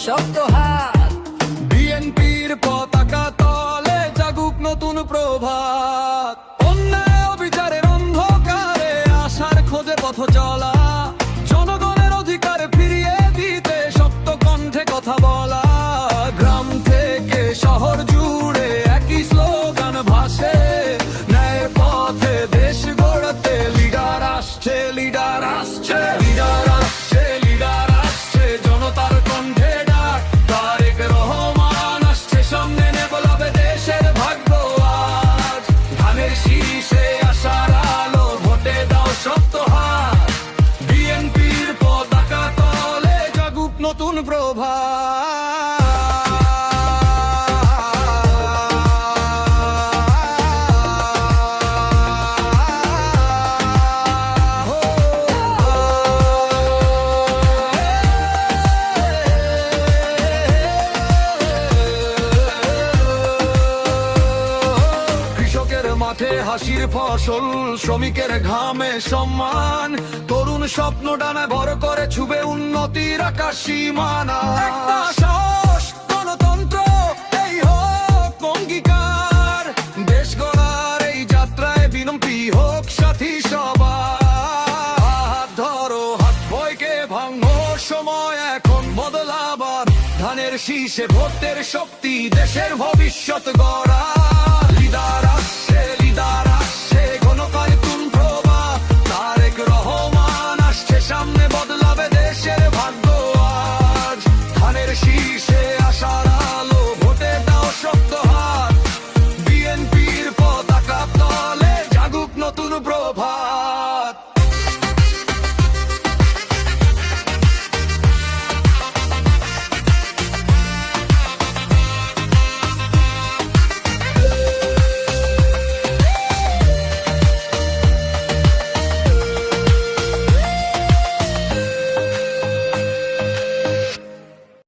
শক্ত হাত। বিএনপির পতাকা তলে জাগুক নতুন প্রভাত। অন্যায় অবিচারের অন্ধকারে আশার খোঁজে পথ চলা, জনগণের অধিকার ফিরিয়ে দিতে সত্য কণ্ঠে কথা বলা। গ্রাম থেকে শহর জুড়ে একই স্লোগান ভাসে, ন্যায় পথে দেশ গড়তে লিডার আসছে, লিডার আসছে, লিডার আসছে, লিডার আসছে, জনতার কণ্ঠে ডাক। তারেক রহমান আসছে সামনে, নেবলাবে দেশের ভাগ্য আজ। ধানের শীষে আশার আলো, ভোটে দাও শক্ত হাত। বিএনপির পতাকা তলে জাগুক নতুন প্রভাত। মাঠে হাসির ফসল, শ্রমিকের ঘামে সম্মান। তরুণ স্বপ্ন ডানা ভর করে ছুবে উন্নতির আকাশ সীমানা। একটা সাহস, গণতন্ত্র, এই হোক অঙ্গীকার। দেশ গড়ার এই যাত্রায় বিনম্পি হোক সাথী সবার। হাত ধরো, হাত ভয়কে ভাঙো, সময় এখন বদলাবার। ধানের শীষে ভোটের শক্তি, দেশের ভবিষ্যৎ গড়া। লিডার আসছে, লিডার আসছে,